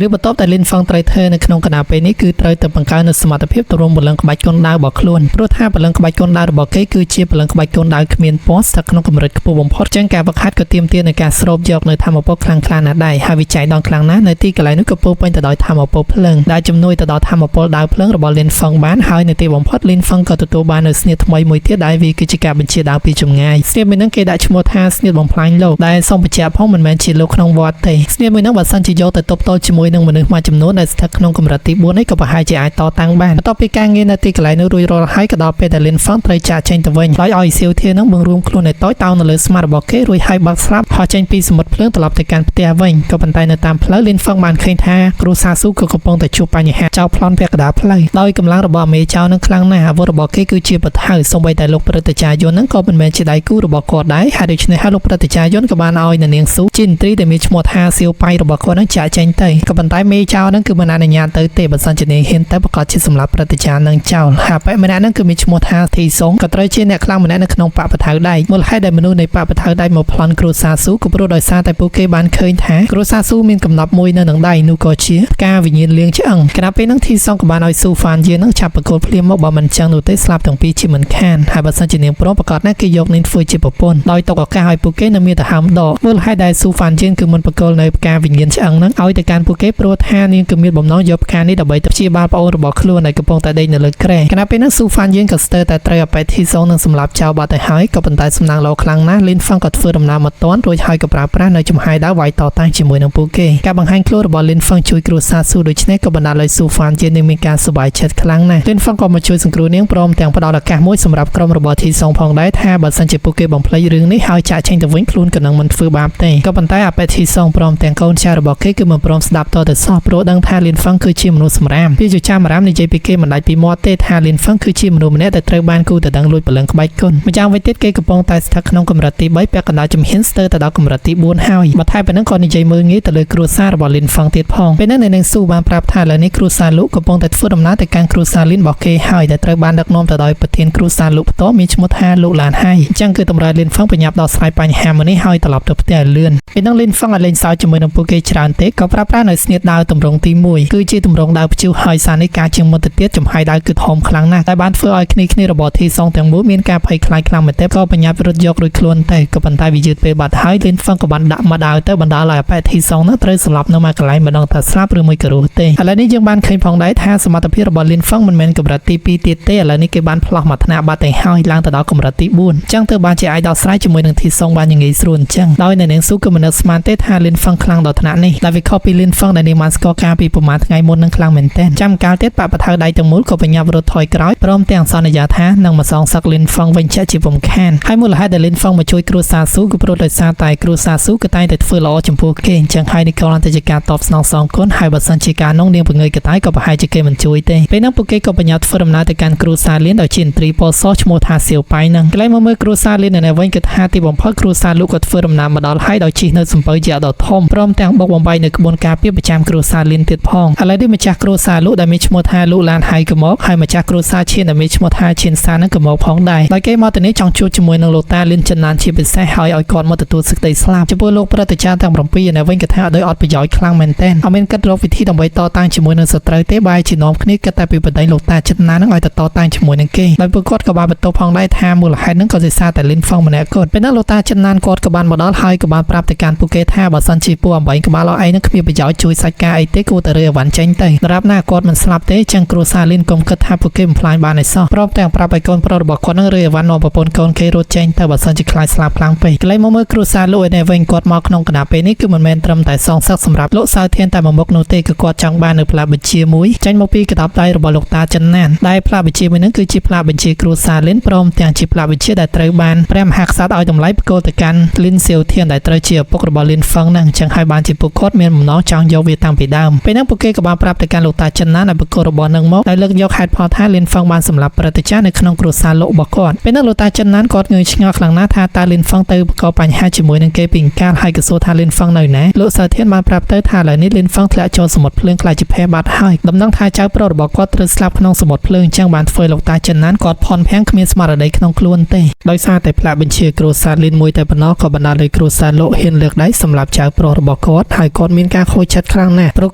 ឬបន្ទាប់តែលីនហ្វឹងត្រូវធ្វើនៅក្នុងគណៈពេលនេះគឺត្រូវតែបង្កើននូវសមត្ថភាពទៅរួមពលឹងក្បាច់កូនដាវរបស់ខ្លួនព្រោះថាពលឹងក្បាច់កូនដាវរបស់គេគឺជាពលឹងក្បាច់កូនដាវគ្មានពណ៌ស្ថិតក្នុងកម្រិតខ្ពស់បំផុតចឹងការវឹកហាត់ក៏ទាមទារនូវការស្រូបយកនៅធម្មពលខ្លាំងក្លាណាស់ដែរហើយវិច័យដងខ្លាំងណាស់នៅទីកន្លែងនោះក៏ពោពេញទៅដោយធម្មពលភ្លើងដែលជំនួយទៅដល់ធម្មពលដាវភ្លើងរបស់លីនហ្វឹងបានហើយនៅទីបំផុតលីនហ្វឹងក៏ទទួលបាននូវស្នៀតថ្មីមួយទៀតដែលវាគឺជាការបញ្ជាដាវពីចម្ងាយស្នៀតមួយហ្នឹងគេដាក់ឈ្មោះថាស្នៀតបំផ្លាញលោកដែលសូមបញ្ជាក់ផងមិនមែនជាលោកក្នុងវត្តទេស្នៀតមួយហ្នឹងបើសិនជាយកទៅទប់ទល់ជាមួយនឹងមនុស្សមួយចំនួនដែលស្ថិតក្នុងកម្រិតទី4នេះក៏ប្រហែលជាអាចតតាំងបានបន្ទាប់ពីការងារនៅទីកន្លែងនោះរួចរាល់ហើយក៏ដល់ពេលដែលលីនហ្វឹងត្រូវចាកចេញទៅវិញដោយឲ្យសៀវធានឹងបង្រួមខ្លួនឲ្យតូចតោងនៅលើស្មារបស់គេរួចហើយបាក់ស្រាប់ហោះចេញពីសមុទ្រភ្លើងត្រឡប់ទៅកាន់ផ្ទះវិញក៏ប៉ុន្តែនៅតាមផ្លូវលីនហ្វឹងបានឃើញថាគ្រូសាស៊ូក៏កំពុងតែជួបបញ្ហាចោលប្លន់ពាក់កណ្ដាលផ្លូវដោយកម្លាំងរបស់មេចៅនឹងខ្លាំងណាស់អាវុធរបស់គេគឺជាបថៅសូម្បីតែលោកព្រឹទ្ធាចារ្យយន្តនឹងក៏មិនមែនជាដៃគូរបស់គាត់ដែរហើយដូច្នេះហើយលោកព្រឹទ្ធាចារ្យយន្តក៏បានឲ្យនាងស៊ូជីនត្រីដែលមានឈ្មោះថាសៀវប៉ៃរបស់គាត់នឹងចាក់ចេញទៅក៏ប៉ុន្តែមេចៅនឹងគឺមិនអនុញ្ញាតទៅទេបើសិនជានាងហ៊ានទៅប្រកាសជាសម្លាប់ព្រឹទ្ធាចារ្យនឹងចោលហើយបែបម្នាក់នឹងគឺមានឈ្មោះថាធីសុងក៏ត្រូវជាអ្នកខ្លាំងម្នាក់នៅក្នុងបពថៅដែកមូលហេតុដែលមនុស្សនៃបពថៅដែកមកប្លន់គ្រូសាស៊ូក៏ព្រោះដោយសារតែពួកគេបានឃើញថាគ្រូសាស៊ូមានកំណប់មួយនៅនឹងដៃនោះក៏ជាការវិញ្ញាណលៀងឆ្អឹងខណៈពេលហ្នឹងធីសុងក៏បានឲ្យស៊ូហ្វានយានឹងចាប់ប្រកូលភ្លាមមកបើមិនចឹងនោះទេស្លាប់ទាំងពីរជាមិនខានហើយបើសិនជានាងព្រមប្រកាសណាគេយកនាងធ្វើជាប្រពន្ធដោយទុកឱកាសឲ្យពួកគេនៅមានទៅហើមដកមូលហេតុដែលស៊ូហ្វានយានគឺមិនប្រកូលនៅផ្កាវិញ្ញាណឆ្អឹងហ្នឹងឲ្យទៅកាន់ពួកគេព្រោះថានាងគឺមានបំណងយកផ្កានេះដើម្បីទៅព្យាបាលប្អូនរបស់ខ្លួនដែលកំពុងតែដេកនៅលើគ្រែខណៈពេលហ្នឹងស៊ូហ្វានយានក៏ស្ទើរតែត្រូវអបិធីសុងនឹងសម្លាប់ចោលបាត់ទៅហើយក៏ប៉ុន្តែសំណាងល្អខ្លាំងណាស់លីនហ្វឹងក៏ធ្វើដំណើរមកទាន់រួចហើយក៏ប្រើប្រាស់នៅចំហាយដាវវាយតតាំងជាមួយនឹងពួកគេការបង្ហាញខ្លួនរបស់លីនហ្វឹងជួយគ្រួសារស៊ូដូច្នេះក៏បណ្ដាលឲ្យស៊ូហ្វានយាននឹងមានការសប្បាយចិត្តខ្លាំងណាស់លីនហ្វឹងក៏មកជួយសង្គ្រោះនាងព្រមទាំងផ្ដល់ឱកាសមួយសម្រាប់ក្រុមរបស់ធីសុងផងដែរថាបើសិនជាពួកគេបំភ្លេចរឿងនេះហើយចាក់ចេញទៅវិញខ្លួនក៏នឹងមិនធ្វើបាបទេក៏ប៉ុន្តែអបិធីសុងព្រមទាំងកូនចៅរបស់គេគឺមិនព្រមស្ដាប់តទៅសោះព្រោះដឹងថាលីនហ្វឹងគឺជាមនុស្សសម្រាមពីជាចាំអារ៉ាមនិយាយពីគេមិនដាច់ពីមាត់ទេថាលីនហ្វឹងគឺជាមនុស្សម្នាក់ដែលត្រូវបានគូតដឹងលួចពលឹងក្បាច់គុណម្យ៉ាងវិញទៀតគេកំពុងតែស្ថិតក្នុងកម្រិតទី3ពាក់កណ្ដាលជំហានស្ទើរទៅដល់កម្រិតទី4ហើយបន្ថែមពីនេះក៏និយាយមើលងាយទៅលើគ្រួសាររបស់លីនហ្វឹងទៀតផងពេលនេះនាងស៊ូបានប្រាប់ថាឥឡូវនេះគ្រួសារលោកកំពុងតែធ្វើដំណើរទៅកាន់គ្រួសារលីនរបស់គេហើយដែលត្រូវបានដឹកនាំទៅដោយប្រធានគ្រួសារលោកផ្ទាល់មានឈ្មោះថាលោកឡានហៃអញ្ចឹងគឺតម្រូវលីនហ្វឹងបញ្ញាប់ដោះស្រាយបញ្ហាមួយនេះហើយត្រឡប់ទៅផ្ទះឲ្យលឿនពេលនោះលីនហ្វឹងឲ្យលេងសើចជាមួយនឹងពួកគេច្រើនទេក៏ប្រើប្រាស់នៅស្នៀតដាវតម្រងទី1គឺជាតម្រងដាវព្យុះហើយសារនេះការជាងមុនទៅទៀតចំហាយដាវគឺធំខ្លាំងណាស់តែបានធ្វើឲ្យគ្នារបស់ធីសុងទាំងមូលមានការភ័យខ្លាចខ្លាំងមែនទែនក៏បញ្ញាប់រត់យករួចខ្លួនទៅក៏ប៉ុន្តែវាយឺតពេលបាត់ហើយលីនហ្វឹងក៏បានដាក់មកដាវទៅបណ្ដាលឲ្យអបិធីសុងនោះត្រូវស្លាប់នៅមួយកន្លែងមិនដឹងថាស្លាប់ឬមួយក៏រស់ទេឥឡូវនេះយើងបានឃើញផងដែរថាសមត្ថភាពរបស់លីនហ្វឹងមិនមែនកម្រិតទី2ទៀតទេឥឡូវនេះគេបានផ្លាស់មកថ្នាក់បាត់ទៅហើយឡើងទៅដល់កម្រិតទី4អញ្ចឹងទើបបានជាអាចដោះស្រាយជាមួយនឹងធីសុងបានយ៉ាងងាយស្រួលអញ្ចឹងដោយនៅនាងស៊ូក៏មិននឹកស្មានទេថាលីនហ្វឹងខ្លាំងដល់ថ្នាក់នេះដែលវាខុសពីលីនហ្វឹងដែលនាងបានស្គាល់កាលពីប្រហែលថ្ងៃមុននឹងខ្លាំងមែនទែនចាំកាលទៀតបពថៅដៃទាំងមូលក៏បញ្ញាប់រត់ថយក្រោយព្រមទាំងសន្យាថានឹងមកសងសឹកលីនហ្វឹងវិញជាជាពំខានហើយមូលហេតុដែលលីនហ្វឹងមកជួយគ្រួសារស៊ូគឺព្រោះដោយសារតែគ្រួសារស៊ូក៏តែងតែធ្វើល្អចំពោះគេអញ្ចឹងហើយនេះក៏ទៅជាការតបស្នងសងគុណហើយបើសិនជាការនោះនាងពងើយកតាយក៏ប្រហែលជាគេមិនជួយទេពេលនោះពួកគេក៏បញ្ញាប់ធ្វើដំណើរទៅកាន់គ្រួសារលៀនដោយជាឥន្ទ្រីពណ៌សឈ្មោះថាសៀវប៉ៃនឹងកន្លែងមកមើលគ្រួសារលៀននៅវិញគឺថាទីបំផុតគ្រួសារលោកក៏ធ្វើដំណើរមកដល់ហើយដោយជិះនៅសំពៅជាដ៏ធំព្រមទាំងបុកបំបីនៅក្បួនការពារប្រចាំគ្រួសារលៀនទៀតផងឥឡូវនេះម្ចាស់គ្រួសារលោកដែលមានឈ្មោះថាលោកឡានហៃក៏មកហើយម្ចាស់គ្រួសារឈៀនដែលមានឈ្មោះថាឈៀនសានឹងក៏មកផងដែរដោយគេមកទៅនេះចង់ជួបជាមួយនឹងលោកតាលៀនចិនណានជាពិសេសហើយឲ្យគាត់មកទទួលសេចក្តីស្លាប់ចំពោះលោកព្រឹទ្ធាចារ្យទាំង7នៅវិញក៏ថាដោយអត់ប្រយោជន៍ខ្លាំងមែនទែនអត់មានគិតរកវិធីដើម្បីតតាំងជាមួយនឹងសត្រូវទេបែរជានាំគ្នាគិតតែពីបដិលោកតាចិនណានឹងឲ្យទៅតតាំងជាមួយនឹងគេដោយពួកគាត់ក៏បានបន្ទោសផងដែរថាមូលហេតុនឹងក៏ដោយសារតែលីនហ្វឹងម្នាក់គាត់ពេលនោះលោកតាចិនណានគាត់ក៏បានមកដល់ហើយក៏បានប្រាប់ទៅកាន់ពួកគេថាបើសិនជាពួកអំបែងក្បាលអីនឹងគ្មានប្រយោជន៍ជួយសាច់ការអីទេគួរតែរើអវ៉ាន់ចេញទៅដរាបណាគាត់មិនស្លាប់ទេចឹងគ្រួសារលីនកុំគិតថាពួកគេបំផ្លាញបានឯសោះព្រមទាំងប្រាប់ឲ្យកូនប្រុសរបស់គាត់នឹងរើអវ៉ាន់នាំប្រពន្ធកូនគេរត់ចេញទៅបើសិនជាខ្លាចស្លាប់ខ្លាំងពេកកន្លែងមកមើលគ្រួសារលោកឯនេះវិញគាត់មកក្នុងគណៈពេលនេះគឺមិនមែនត្រឹមតែសងសឹកសម្រាប់លោកសៅធានតែមួយមុខនោះទេគឺគាត់ចង់បាននៅផ្លាកបញ្ជាមួយចេញមកពីកណ្ដាប់ដៃរបស់លោកតាចិនណានដែលផ្លាកបញ្ជាមួយនឹងគឺជាផ្លាកបញ្ជាគ្រួសារលីនព្រមទាំងជាផ្លាកបញ្ជាដែលត្រូវបានព្រះមហាក្សត្រឲ្យតម្លៃប្រគល់ទៅកាន់លីនសៀវធានដែលត្រូវជាឪពុករបស់លីនហ្វឹងហ្នឹងអញ្ចឹងហើយបានជាពួកគាត់មានបំណងចង់យកវាតាំងពីដើមពេលហ្នឹងពួកគេក៏បានប្រាប់ទៅកាន់លោកតាចិនណានឲ្យប្រគល់របស់នឹងមកដែលលើកយកហេតុផលថាលីនហ្វឹងបានសម្លាប់ព្រឹទ្ធាចារ្យនៅក្នុងគ្រួសារលោករបស់គាត់ពេលហ្នឹងលោកតាចិនណានគាត់ងឿងឆ្ងល់ខ្លាំងណាស់ថាតើលីនហ្វឹងទៅបង្កបញ្ហាជាមួយនឹងគេពីកាលហើយក៏សួរថាលីនហ្វឹងនៅណាលោកសៅធានបានប្រាប់ទៅថាឥឡូវនេះលីនហ្វឹងធ្លាក់ចូលសមុទ្រភ្លើងខ្លាចជាភ័យបាត់ហើយដំណឹងថាចៅប្រុសរបស់គាត់ត្រូវស្លាប់ក្នុងសមុទ្រភ្លើងអញ្ចឹងបានធ្វើលោកតាចិនណានគាត់ផន់ភាំងគ្មានស្មារតីក្នុងខ្លួនទេដោយសារតែផ្លាកបញ្ជាគ្រួសារលីនមួយតែប៉ុណ្ណោះក៏បណ្ដាលឲ្យគ្រួសារលោកហ៊ានលើកដៃសម្រាប់ចៅប្រុសរបស់គាត់ហើយគាត់មានការខូចចិត្ត ចខ្លាំងណាស់ព្រោះ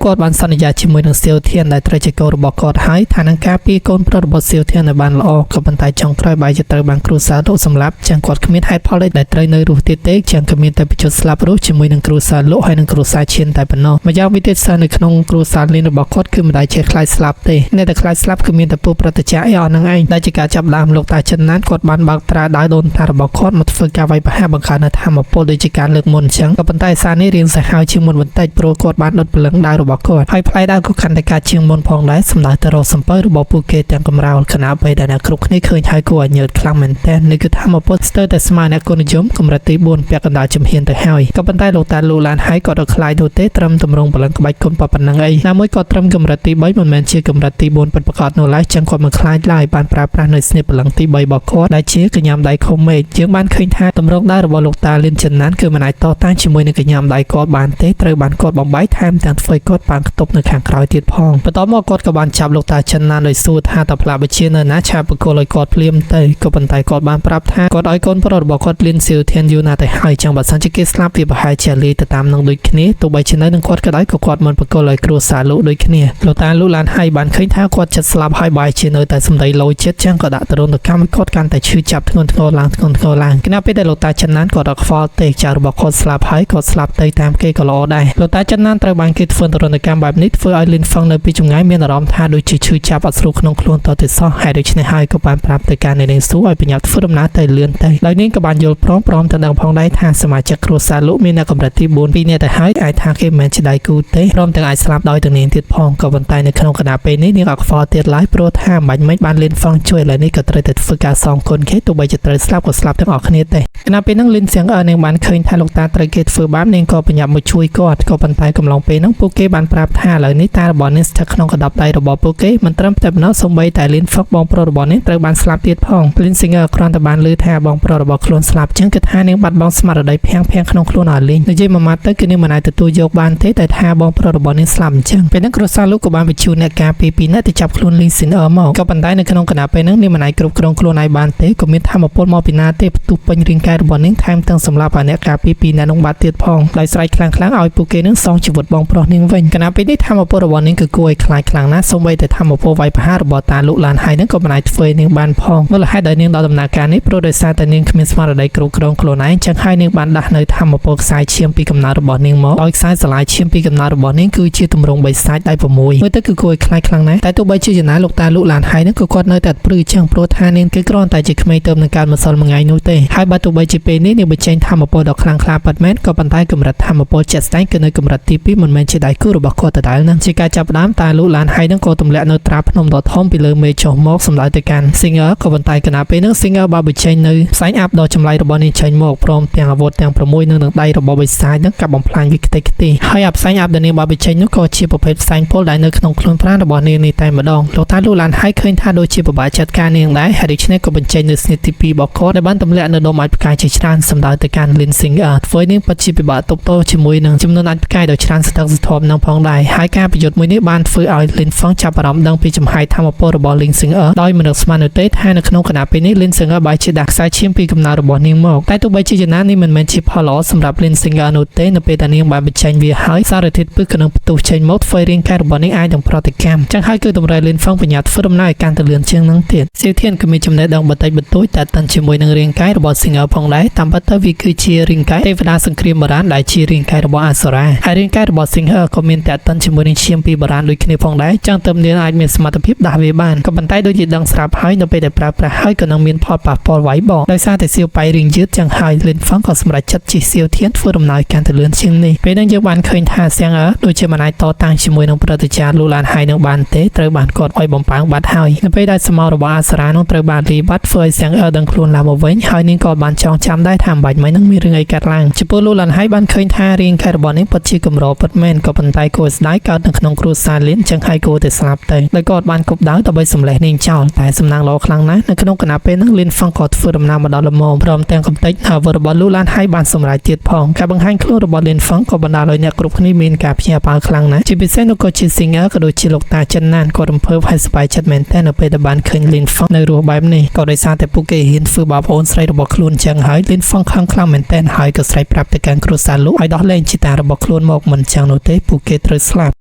គាត់បានសន្យាជាមួយនឹងសៀវធានដែលត្រូវជាកូនរបស់គាត់ហើយថានឹងការពារកូនប្រុសរបស់សៀវធានឲ្យបានល្អក៏ប៉ុន្តែចុងក្រោយបែរជាត្រូវបានគ្រួសារលោកសម្លាប់ចឹងគាត់គ្មានហេតុផលអីដែលត្រូវនៅរស់ទៀតទេចឹងក៏មានតែបញ្ចុះស្លាប់រស់ជាមួយនឹងគ្រួសារលោកហើយនឹងគ្រួសារឈៀនតែប៉ុណ្ណោះម្យ៉ាងវិញទៀតសិននៅក្នុងគ្រួសារលៀនរបស់គាត់គឺមិនដែលជាខ្លាចស្លាប់ទេអ្នកដែលខ្លាចស្លាប់គឺមានតែពួកប្រតិចាអីអស់នឹងឯងដែលជាការចាប់ដើមលោកតាចិនណានគាត់បានបើកត្រាដោយដូនតារបស់គាត់មកធ្វើការវាយប្រហារបង្កើននៅធម្មពលដូចជាការលើកមុនចឹងក៏ប៉ុន្តែសារនេះរៀងសាហាវជាងមុនបន្តិចព្រោះគាត់បានដុតព្រលឹងដាវរបស់គាត់ហើយផ្លែដាវក៏កាន់តែការជាងមុនផងដែរសម្ដៅទៅរកសំពៅរបស់ពួកគេទាំងកំរោលខណៈពេលដែលអ្នកគ្រប់គ្នាឃើញហើយគួរឲ្យញើតខ្លាំងមែនទែននេះគឺធម្មពលស្ទើរតែស្មើអ្នកគុណនិយមកម្រិតទី4ពាក់កណ្ដាលជំហានទៅហើយក៏ប៉ុន្តែលោកតាលូឡានហើយក៏ដល់ខ្លាយនោះទេត្រឹមតម្រង់ព្រលឹងក្បាច់គុណប៉ុណ្ណឹងអីណាមួយក៏ត្រឹមកម្រិតទី3មិនមែនជាកម្រិតទី4ពិតប្រាកដនោះឡើយចឹងគាត់មិនខ្លាចឡើយបានប្រើប្រាស់នៅស្នេហ៍ព្រលឹងទី3របស់គាត់ដែលជាកញ្ញាំដៃខុំមេឃយើងបានឃើញថាតម្រង់ដៃរបស់លោកតាលៀនចិនណានគឺមិនអាចតតាំងជាមួយនឹងកញ្ញាំដៃគាត់បានទេត្រូវបានគាត់បំបីថែមទាំងធ្វើគាត់បានខ្ទប់នៅខាងក្រោយទៀតផងបន្ទាប់មកគាត់ក៏បានចាប់លោកតាចិនណានដោយសួរថាតើផ្លាកបជានៅណាឆាបបកលឲ្យគាត់ភ្លាមទៅក៏ប៉ុន្តែគាត់បានប្រាប់ថាគាត់ឲ្យកូនប្រុសរបស់គាត់លៀនសៀវធានយូរណាស់ទៅហើយចឹងបើសិនជាគេស្លាប់វាប្រហែលជាលាយទៅតាមនឹងដូចគ្នាទោះបីជានៅនឹងគាត់ក៏ដោយក៏គាត់មិនបកលឲ្យគ្រួសារលោកដូចគ្នាលោកតាលូឡានហើយបានឃើញថាគាត់ចិត្តស្លាប់ហើយបែរជានៅតែសម្ដីលោចិត្តចឹងក៏ដាក់ទរណកម្មគាត់កាន់តែឈឺចាប់ធ្ងន់ធ្ងរឡើងគណៈពេលដែលលោកតាចិនណានគាត់អត់ខ្វល់ទេចៅរបស់គាត់ស្លាប់ហើយគាត់ស្លាប់ទៅតាមគេក៏ល្អដែរលោកតាចិនណានត្រូវបានគេធ្វើទរណកម្មបែបនេះធ្វើឲ្យលីនហ្វឹងនៅពីចម្ងាយមានអារម្មណ៍ថាដូចជាឈឺចាប់អត់ស្រួលក្នុងខ្លួនតទៅសោះហើយដូច្នេះហើយក៏បានប្រាប់ទៅការនាងស៊ូឲ្យបញ្ញាប់ធ្វើដំណើរទៅលឿនទៅដោយនាងក៏បានយល់ព្រមទៅដឹងផងដែរថាសមាជិកគ្រួសារលោកមានអ្នកកម្រិតទី4 2នាក់ទៅហើយអាចថាគេមិនមែនជាដៃគូទេព្រមទាំងអាចស្លាប់ដោយទាំងនាងទៀតផងក៏ប៉ុន្តែនៅក្នុងគណៈពេលនេះនាងអត់ខ្វល់ទៀតឡើយព្រោះថាមិនបាច់បានលីនហ្វឹងជួយឥឡូវនេះក៏ត្រូវតែធ្វើការសងគុណគេទោះបីជាត្រូវស្លាប់ក៏ស្លាប់ទាំងអស់គ្នាទេគណៈពេលហ្នឹងលីនសៀងនាងបានឃើញថាលោកតាត្រូវគេធ្វើបាបនាងក៏បញ្ញាប់មកជួយគាត់ក៏ប៉ុន្តែកំឡុងពេលហ្នឹងពួកគេបានប្រាប់ថាឥឡូវនេះតារបស់នាងស្ថិតក្នុងកណ្ដាប់ដៃរបស់ពួកគេមិនត្រឹមតែប៉ុណ្ណោះសូម្បីតែលីនហ្វឹកបងប្រុសរបស់នាងត្រូវបានស្លាប់ទៀតផងលីនសៀងគ្រាន់តែបានឮថាបងប្រុសរបស់ខ្លួនស្លាប់ចឹងគឺថានាងបាត់បង់ស្មារតីភាំងក្នុងខ្លួនឲ្យលីងនិយាយមួយម៉ាត់ទៅគឺនាងមិនអាចទទួលយកបានទេតែថាបងប្រុសរបស់នាងស្លាប់អញ្ចឹងពេលហ្នឹងគ្រួសារលោកក៏បានបញ្ជូនអ្នកការពី2នាក់ទៅចាប់ខ្លួនលីងស៊ីនមកក៏ប៉ុន្តែនៅក្នុងគណៈពេលហ្នឹងនាងមិនអាចគ្រប់គ្រងខ្លួនឯងបានទេក៏មានធម្មពលមកពីណាទេផ្ទុះពេញរាងកាយរបស់នាងថែមទាំងសម្លាប់អ្នកការពី2នាក់នោះបាត់ទៀតផងដោយស្រែកខ្លាំងឲ្យពួកគេនឹងសងជីវិតបងប្រុសនាងវិញគណៈពេលនេះធម្មពលរបស់នាងគឺគួរឲ្យខ្លាចខ្លាំងណាស់សូម្បីតែធម្មពលវាយប្រហាររបស់តាលោកឡានហើយនឹងក៏មិនអាចធ្វើនាងបានផងមូលហេតុដែលនាងដល់ដំណើរការនេះព្រោះដោយសារតែនាងគ្មានស្មារតីគ្រប់គ្រងខ្លួនឯងចឹងហើយនាងបានដាស់នៅធម្មពលខ្សែឈាមពីកំណើតរបស់នាងមកដោយខ្សែស្រឡាយឈាមពីកំណើតរបស់នាងគឺជាទម្រង់3សាច់ដៃ6មើលទៅគឺគួរឲ្យខ្លាចខ្លាំងណាស់តែទោះបីជាចំណាយលោកតាលោកឡានហើយនឹងក៏គាត់នៅតែព្រឺចឹងព្រោះថានាងគឺគ្រាន់តែជាក្មេងទៅនឹងការម្សិលមួយថ្ងៃនោះទេហើយបើទោះបីជាពេលនេះនាងបញ្ចេញធម្មពលដ៏ខ្លាំងក្លាពិតមែនក៏ប៉ុន្តែកម្រិតធម្មពលជាក់ស្ដែងគឺនៅកម្រិតទី2មិនមែនជាដៃគូរបស់គាត់ដដែលនឹងជាការចាប់ផ្ដើមតាលោកឡានហើយនឹងក៏ទម្លាក់នៅត្រាភ្នំដ៏ធំពីលើមេចុះមកសម្ដៅទៅកាន់ Singer ក៏ប៉ុន្តែគណៈពេលហ្នឹង Singer បានបញ្ចេញនៅផ្សែងអាប់ដ៏ចម្លែករបស់នាងចេញមកព្រមទាំងអាវុធទាំង6នៅនឹងដៃរបស់បិសាចនឹងកាប់បំផ្លាញវាខ្ទេចខ្ទីហើយអាផ្សែងអាប់ដែលនាងបានបញ្ចេញនោះក៏ជាប្រភេទផ្សែងពុលដែលនៅក្នុងខ្លួនប្រាណរបស់នាងនេះតែម្ដងលោកតាលោកឡានហើយឃើញថាដូចជាពិបាកចាត់ការនាងដែរហើយដូច្នេះក៏បញ្ចេញនៅស្នេហ៍ទី2របស់គាត់ដែលបានទម្លាក់នៅដុំអាចផ្កាយជាច្រើនសម្ដៅទៅកាន់ Lin Singer ធ្វើនាងពិតជាពិបាកទប់ទល់ជាមួយនឹងចំនួនអាចផ្កាយដ៏ច្រើនស្ទើរស្ទប់នឹងផងដែរហើយការប្រយុទ្ធមួយនេះបានធ្វើឲ្យ Lin Feng ចាប់អារម្មណ៍ដឹងពីចំហាយធម្មពលរបស់ Lin Singer ដោយមិននឹកស្មាននោះទេថានៅក្នុងគណៈពេលនេះ Lin Singer បែរជាដាក់ខ្សែឈាមពីកំណើតរបស់នាងមកតែទោះបីជាយ៉ាងណានេះមិនមែនជាផលល្អសម្រាប់ Lin Singer នោះទេនៅពេលដែលនាងបានបញ្ចេញវាហើយសារធាតុពិសក៏នឹងផ្ទុះចេញមកធ្វើរាងកាយរបស់នាងអាចនឹងប្រតិកម្មចឹងហើយគឺតម្រូវ Lin Feng បញ្ញាធ្វើដំណើរឲ្យកាន់តែលឿនជាងនឹងទៀតសៀវធានក៏មានចំណេះដឹងបន្តិចបន្តួចតែតាន់ជាមួយនឹងរាងកាយរបស់ Singer ផងដែរតាមពិតទៅវាគឺជារាងកាយទេវតាសង្គ្រាមបុរាណដែលជារាងកាយរបស់អសុរាហើយរាងកាយរបស់ Singer ក៏មានតែតាន់ជាមួយនឹងឈាមពីបុរាណដូចគ្នាផងដែរចឹងទើបនាងអាចមានសមត្ថភាពដាស់វាបានក៏ប៉ុន្តែដូចជាដឹងស្រាប់ហើយនៅពេលដែលប្រើប្រាស់ហើយក៏នឹងមានផលប៉ះពាល់វាយបកដោយសារតែសៀវប៉ៃរៀងយឺតចឹងហើយ Lin Feng ក៏សម្រេចចិត្តជិះសៀវធានធ្វើដំណើរកាន់តែលឿនជាងនេះពេលហ្នឹងយើងបានឃើញថា Singer ដូចជាមិនអាចតតាំងជាមួយនឹងប្រតិចារលូឡានហើយនឹងបានទេត្រូវបានគាត់ឲ្យបំផាំងបាត់ហើយនៅពេលដែលសមោរបស់អសុរានោះត្រូវបានរីបាត់ធ្វើឲ្យ Singer ដឹងខ្លួនឡើងមកវិញហើយនាងក៏បានចងចាំដែរថាមិនបាច់មិននឹងមានរឿងអីកើតឡើងចំពោះលូឡានហើយបានឃើញថារាងកាយរបស់នាងពិតជាកម្រពិតមែនក៏ប៉ុន្តែគួរស្ដាយកើតនៅក្នុងគ្រួសារលៀនចឹងហើយគួរតែស្លាប់ទៅដោយគាត់បានគប់ដាវដើម្បីសម្លេះនាងចោលតែសំណាងល្អខ្លាំងណាស់នៅក្នុងគណៈពេលហ្នឹងលៀនហ្វឹងក៏ធ្វើដំណើរមកដល់ល្មមព្រមទាំងកំទេចអាវុធរបស់លូឡានហើយបានសម្រេចទៀតផងការបង្ហាញខ្លួនរបស់លៀនហ្វឹងក៏បណ្ដាលឲ្យអ្នកគ្រប់គ្នាមានការភ្ញាក់ផ្អើលខ្លាំងណាស់ជាពិសេសនោះក៏ជា Singer ក៏ដូចជាលោកតាចិនណានក៏រំភើបហើយសប្បាយចិត្តមែនទែននៅពេលដែលបានឃើញលៀនហ្វឹងនៅរស់បែបនេះក៏ដោយសារតែពួកគេហ៊ានធ្វើបាបអូនស្រីរបស់ខ្លួនចឹងហើយលៀនហ្វឹងខឹងខ្លាំងមែនទែនហើយក៏ស្រែកប្រាប់ទៅកាន់គ្រួសារលោកឲ្យដោះលែងជីតារបស់ខ្លួនមកមិនចឹង ងនោះទេពួកគេត្រូវស្លាប់